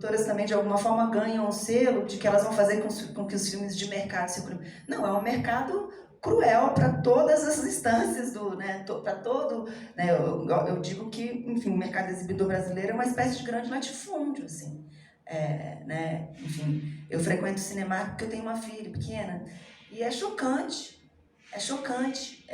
produtoras também, de alguma forma, ganham o selo de que elas vão fazer com que os filmes de mercado circulem. Não, é um mercado cruel para todas as instâncias, para todo... Né, eu digo que, enfim, o mercado exibidor brasileiro é uma espécie de grande latifúndio, assim. Né, enfim, eu frequento o cinema porque eu tenho uma filha pequena, e é chocante. É chocante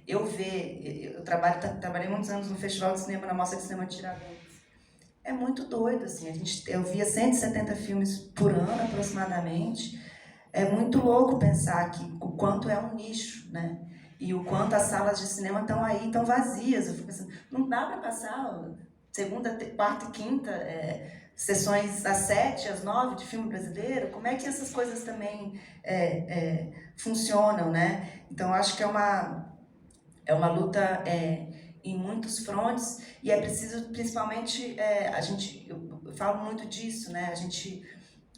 eu trabalhei muitos anos no Festival de Cinema, na Mostra de Cinema de Tiradentes. É muito doido, assim, eu via 170 filmes por ano, aproximadamente. É muito louco pensar que o quanto é um nicho, né? E o quanto as salas de cinema estão aí, estão vazias. Eu fico pensando, não dá para passar segunda, quarta e quinta, sessões às 7, às 9 de filme brasileiro? Como é que essas coisas também funcionam, né? Então, acho que é uma luta em muitos frontes, e é preciso, principalmente, eu falo muito disso, né?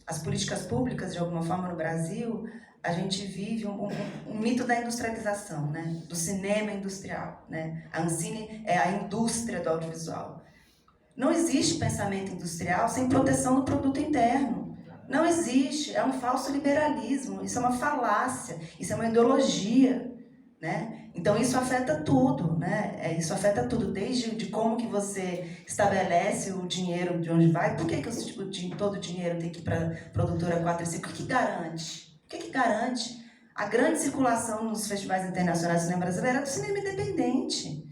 As políticas públicas, de alguma forma, no Brasil, a gente vive um mito da industrialização, né? Do cinema industrial, né? A Ancine é a indústria do audiovisual. Não existe pensamento industrial sem proteção do produto interno. Não existe, é um falso liberalismo, isso é uma falácia, isso é uma ideologia, né? Então isso afeta tudo, né? Isso afeta tudo, desde de como que você estabelece o dinheiro de onde vai. Por que todo o dinheiro tem que ir para a produtora 4 e 5? O que garante? O que garante? A grande circulação nos festivais internacionais de cinema brasileiro é do cinema independente.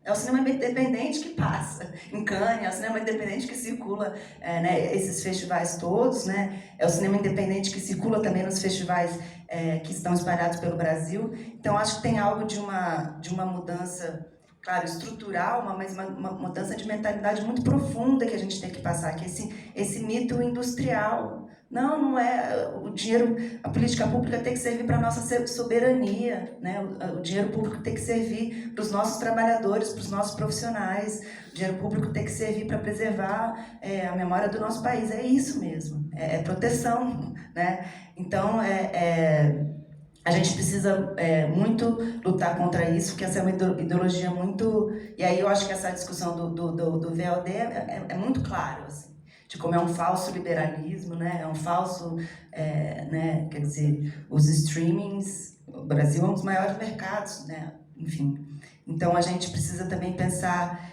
É o cinema independente que passa em Cannes, é o cinema independente que circula né, esses festivais todos, né? É o cinema independente que circula também nos festivais que estão espalhados pelo Brasil. Então, acho que tem algo de uma mudança, claro, estrutural, mas uma mudança de mentalidade muito profunda que a gente tem que passar, que esse mito industrial. Não é o dinheiro, a política pública tem que servir para a nossa soberania, né? O dinheiro público tem que servir para os nossos trabalhadores, para os nossos profissionais, o dinheiro público tem que servir para preservar a memória do nosso país, é isso mesmo, é proteção, né? Então, a gente precisa muito lutar contra isso, porque essa é uma ideologia muito... E aí eu acho que essa discussão do VLD é muito claro, assim, de como é um falso liberalismo, né? É um falso... né? Quer dizer, os streamings... O Brasil é um dos maiores mercados, né? Enfim. Então a gente precisa também pensar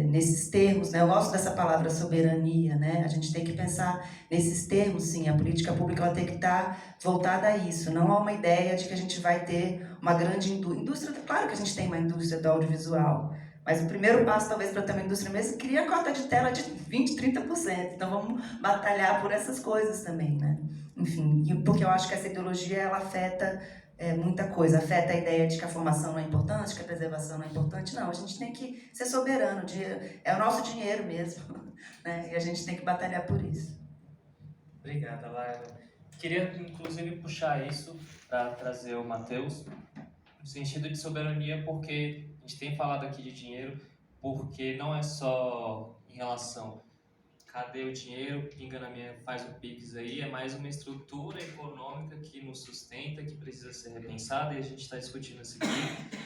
nesses termos, né? Eu gosto dessa palavra soberania, né? A gente tem que pensar nesses termos, sim. A política pública ela tem que estar voltada a isso, não a uma ideia de que a gente vai ter uma grande indústria. Claro que a gente tem uma indústria do audiovisual, mas o primeiro passo, talvez, para ter uma indústria mesmo, cria a cota de tela de 20%, 30%. Então vamos batalhar por essas coisas também, né? Enfim, porque eu acho que essa ideologia ela afeta muita coisa. Afeta a ideia de que a formação não é importante, que a preservação não é importante. Não, a gente tem que ser soberano. É o nosso dinheiro mesmo, né? E a gente tem que batalhar por isso. Obrigada, Laila. Queria, inclusive, puxar isso para trazer o Matheus, no sentido de soberania, porque a gente tem falado aqui de dinheiro, porque não é só em relação cadê o dinheiro, pinga na minha, faz o Pix aí, é mais uma estrutura econômica que nos sustenta, que precisa ser repensada, e a gente está discutindo isso aqui.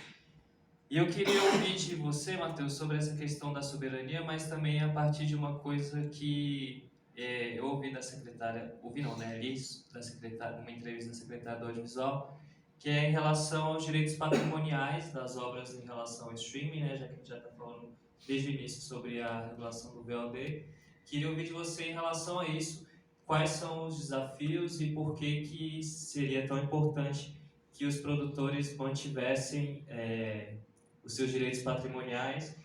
E eu queria ouvir de você, Matheus, sobre essa questão da soberania, mas também a partir de uma coisa que eu ouvi da secretária, ouvi não, né, li da secretária, uma entrevista da secretária do Audiovisual, que é em relação aos direitos patrimoniais das obras em relação ao streaming, né, já que a gente já está falando desde o início sobre a regulação do VLD. Queria ouvir de você em relação a isso, quais são os desafios e por que seria tão importante que os produtores mantivessem os seus direitos patrimoniais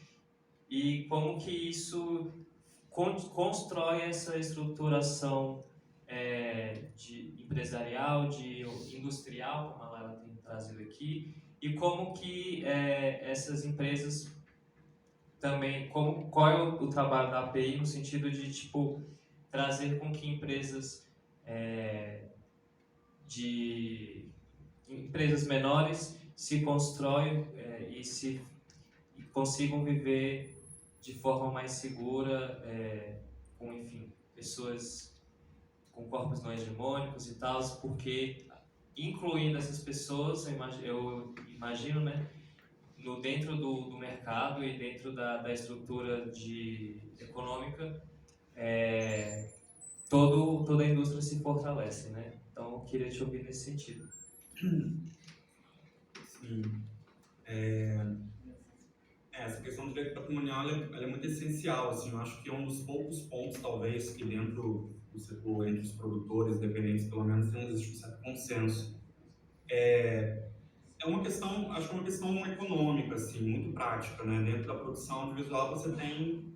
e como que isso constrói essa estruturação empresarial, de industrial, como a Lara tem trazido aqui, e como que essas empresas também, qual é o trabalho da API no sentido de tipo trazer com que empresas de empresas menores se constroem e consigam viver de forma mais segura, com, enfim, pessoas com corpos não hegemônicos e tal, porque incluindo essas pessoas, eu imagino, né, dentro do mercado e dentro da estrutura econômica, toda a indústria se fortalece, né? Então, eu queria te ouvir nesse sentido. Sim. Essa questão do direito patrimonial ela é muito essencial. Assim, eu acho que é um dos poucos pontos, talvez, que dentro do setor, entre os produtores independentes, pelo menos, tem um certo consenso. É uma questão, acho que é uma questão econômica, assim, muito prática, né? Dentro da produção audiovisual você tem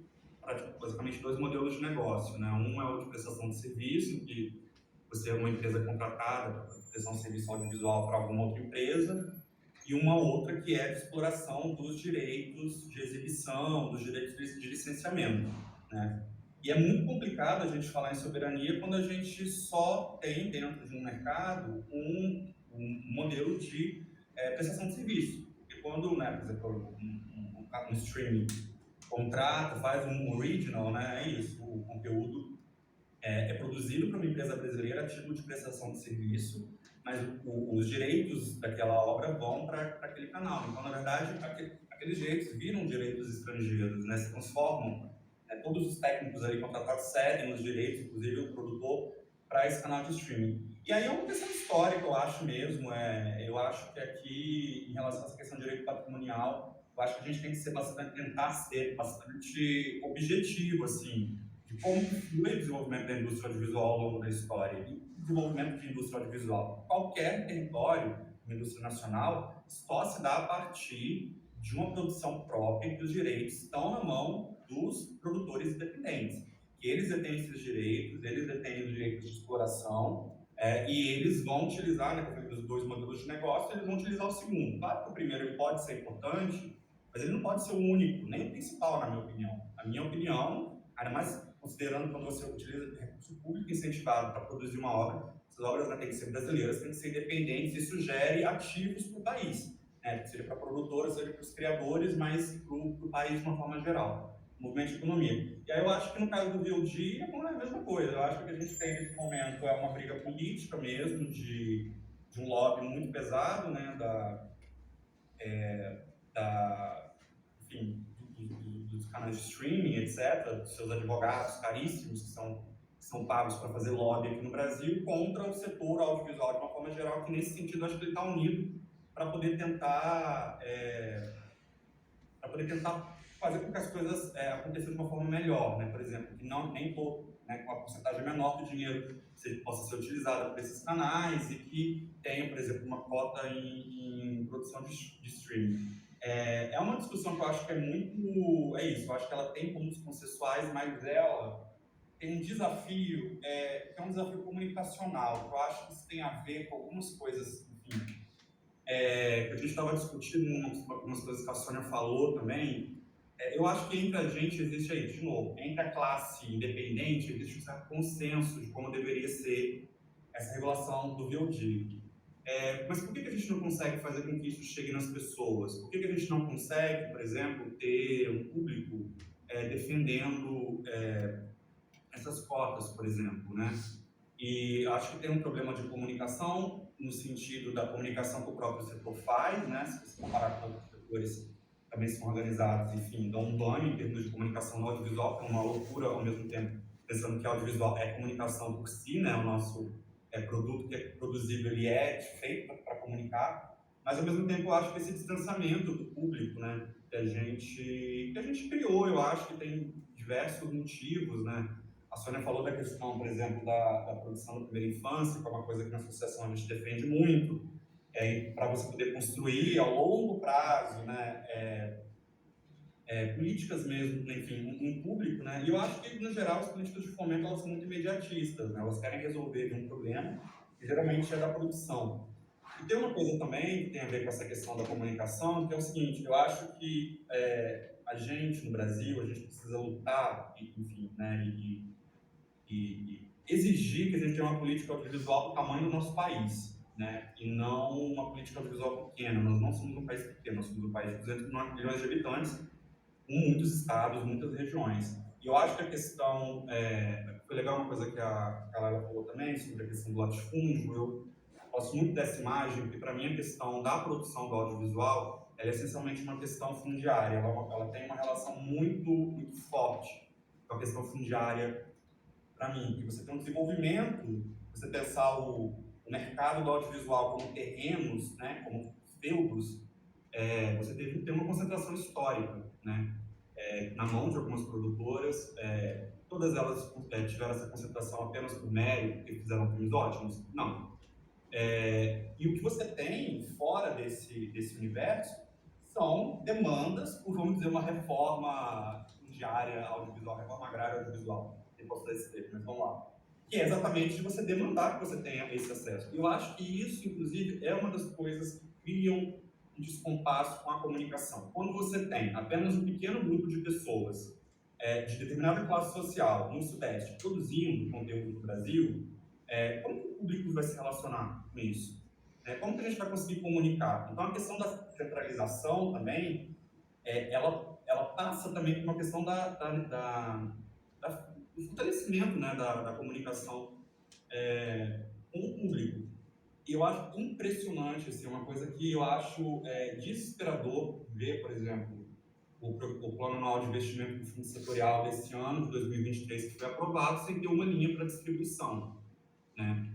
basicamente dois modelos de negócio, né? Um é o de prestação de serviço, em que você é uma empresa contratada para prestar um serviço audiovisual para alguma outra empresa, e uma outra que é de exploração dos direitos de exibição, dos direitos de licenciamento, né? E é muito complicado a gente falar em soberania quando a gente só tem dentro de um mercado um modelo de prestação de serviço. Porque quando, né, por exemplo, um streaming contrata, faz um original, né, é isso, o conteúdo é produzido por uma empresa brasileira a título de prestação de serviço, mas os direitos daquela obra vão para aquele canal. Então, na verdade, aqueles direitos viram direitos estrangeiros, né, se transformam. Todos os técnicos ali contratados cedem os direitos, inclusive o produtor, para esse canal de streaming. E aí é uma questão histórica, eu acho mesmo. Eu acho que aqui, em relação a essa questão de direito patrimonial, eu acho que a gente tem que tentar ser bastante objetivo, assim, de como foi o desenvolvimento da indústria audiovisual ao longo da história. E o desenvolvimento de indústria audiovisual, qualquer território, uma indústria nacional, só se dá a partir de uma produção própria, que os direitos estão na mão dos produtores independentes. Que eles detêm esses direitos, eles detêm os direitos de exploração, e eles vão utilizar, né, dos dois modelos de negócio, eles vão utilizar o segundo. Claro que o primeiro ele pode ser importante, mas ele não pode ser o único, nem o principal, na minha opinião. A minha opinião, ainda mais considerando quando você utiliza recurso público incentivado para produzir uma obra, essas obras têm que ser brasileiras, têm que ser independentes, isso gere ativos para o país, né? Seja para produtores, seja para os criadores, mas para o país de uma forma geral, movimento de economia. E aí eu acho que no caso do VOD não é a mesma coisa. Eu acho que o que a gente tem nesse momento é uma briga política mesmo, de um lobby muito pesado, né, enfim, dos canais de streaming, etc., dos seus advogados caríssimos que são pagos para fazer lobby aqui no Brasil contra o setor audiovisual de uma forma geral, que nesse sentido acho que ele está unido para poder tentar fazer com que as coisas aconteçam de uma forma melhor, né? Por exemplo, que nem todo, né, com a porcentagem menor do dinheiro possa ser utilizada por esses canais e que tenha, por exemplo, uma cota em produção de streaming. É uma discussão que eu acho que é muito... eu acho que ela tem pontos consensuais, mas ela tem um desafio, que é um desafio comunicacional, que eu acho que isso tem a ver com algumas coisas, enfim, que a gente estava discutindo algumas coisas que a Sônia falou também. Eu acho que entre a gente existe aí, de novo, entre a classe independente, existe um certo consenso de como deveria ser essa regulação do VOD. Mas por que a gente não consegue fazer com que isso chegue nas pessoas? Por que a gente não consegue, por exemplo, ter um público defendendo essas cotas, por exemplo, né? E acho que tem um problema de comunicação, no sentido da comunicação que o próprio setor faz, né? Se você comparar com outros setores também são organizados, enfim, dão um banho em termos de comunicação no audiovisual, que é uma loucura ao mesmo tempo, pensando que audiovisual é comunicação por si, né? O nosso produto que é produzível, ele é feito para comunicar, mas ao mesmo tempo eu acho que esse distanciamento do público, né? Que a gente criou, eu acho que tem diversos motivos, né? A Sônia falou da questão, por exemplo, da produção da primeira infância, que é uma coisa que na associação a gente defende muito, para você poder construir ao longo prazo, né, políticas mesmo, enfim, um público, né? E eu acho que, no geral, as políticas de fomento elas são muito imediatistas, né? Elas querem resolver um problema, que geralmente é da produção. E tem uma coisa também que tem a ver com essa questão da comunicação, que é o seguinte: eu acho que a gente, no Brasil, a gente precisa lutar, enfim, né, e exigir que a gente tenha uma política audiovisual do tamanho do nosso país, né? E não uma política audiovisual pequena. Nós não somos um país pequeno, nós somos um país de 200 milhões de habitantes, com muitos estados, muitas regiões. E eu acho que a questão... foi legal uma coisa que a Laila falou também, sobre a questão do latifúndio. Eu gosto muito dessa imagem, porque para mim a questão da produção do audiovisual ela é essencialmente uma questão fundiária. Ela tem uma relação muito, muito forte com a questão fundiária para mim, que você tem um desenvolvimento, você pensar o mercado do audiovisual como terrenos, né, como feudos, você tem uma concentração histórica, né, na mão de algumas produtoras. Todas elas tiveram essa concentração apenas por mérito, porque fizeram filmes ótimos? Não. E o que você tem fora desse universo são demandas por, vamos dizer, uma reforma fundiária audiovisual, reforma agrária audiovisual. Eu posso dar esse termo, mas vamos lá. Que é exatamente de você demandar que você tenha esse acesso. Eu acho que isso, inclusive, é uma das coisas que criam um descompasso com a comunicação. Quando você tem apenas um pequeno grupo de pessoas de determinada classe social no Sudeste produzindo conteúdo no Brasil, como que o público vai se relacionar com isso? Como que a gente vai conseguir comunicar? Então, a questão da centralização também, ela passa também por uma questão do fortalecimento, né, da comunicação com o público. E eu acho impressionante, assim, uma coisa que eu acho desesperador ver, por exemplo, o Plano Anual de Investimento do Fundo Setorial desse ano, de 2023, que foi aprovado sem ter uma linha para distribuição, né?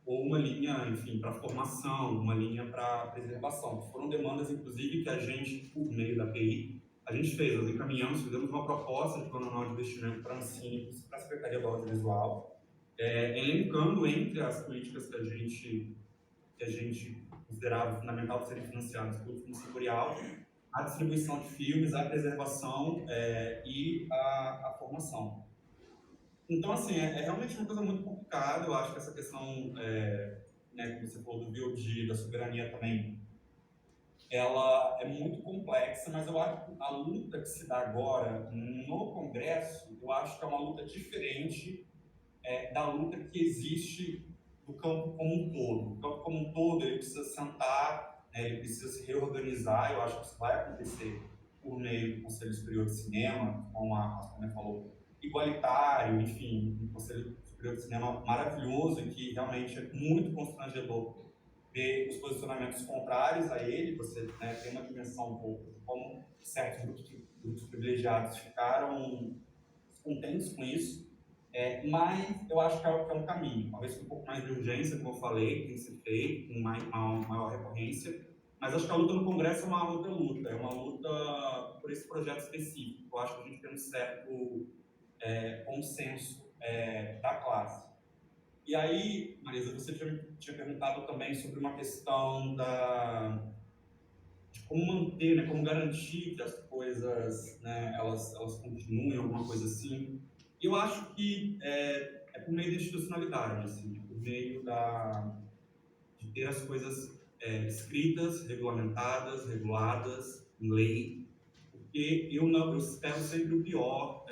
Ou uma linha, enfim, para formação, uma linha para preservação. Foram demandas, inclusive, que a gente, por meio da API, a gente fez, nós encaminhamos, fizemos uma proposta de Plano Anual de Investimento para a Ancine, para a Secretaria do Audiovisual, elencando entre as políticas que a gente considerava fundamental de serem financiadas pelo Fundo Setorial, a distribuição de filmes, a preservação e a formação. Então, assim, é realmente uma coisa muito complicada. Eu acho que essa questão, né, como você falou, do VOD, da soberania também, ela é muito complexa, mas eu acho que a luta que se dá agora no Congresso, eu acho que é uma luta diferente da luta que existe do campo como um todo. O campo como um todo, ele precisa sentar, né, ele precisa se reorganizar. Eu acho que isso vai acontecer por meio do Conselho Superior de Cinema, como a Rascomé falou, igualitário, enfim, um Conselho Superior de Cinema maravilhoso e que realmente é muito constrangedor ver os posicionamentos contrários a ele. Você, né, tem uma dimensão um pouco de como certos grupos privilegiados ficaram contentes com isso, mas eu acho que é um caminho, talvez com um pouco mais de urgência, como eu falei, que tem que ser feito, com maior recorrência, mas acho que a luta no Congresso é uma outra luta, é uma luta por esse projeto específico. Eu acho que a gente tem um certo consenso da classe. E aí, Marisa, você tinha perguntado também sobre uma questão de como manter, né, como garantir que as coisas, né, elas continuem, alguma coisa assim. Eu acho que é por meio da institucionalidade, assim, por meio de ter as coisas escritas, regulamentadas, reguladas, em lei, porque eu espero sempre o pior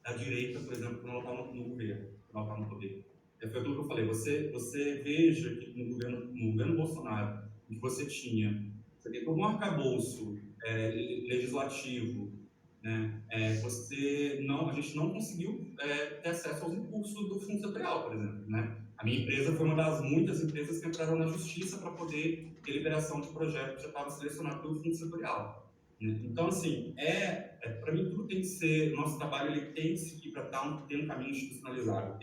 da direita, por exemplo, quando ela está no governo, quando ela está no poder. Foi aquilo que eu falei, você veja que no governo Bolsonaro, que você tem todo um arcabouço legislativo, né? A gente não conseguiu ter acesso aos recursos do Fundo Setorial, por exemplo, né? A minha empresa foi uma das muitas empresas que entraram na justiça para poder ter liberação de projeto que já estava selecionado pelo Fundo Setorial. Então, assim, para mim tudo tem que ser, nosso trabalho ele tem que seguir para ter um caminho institucionalizado.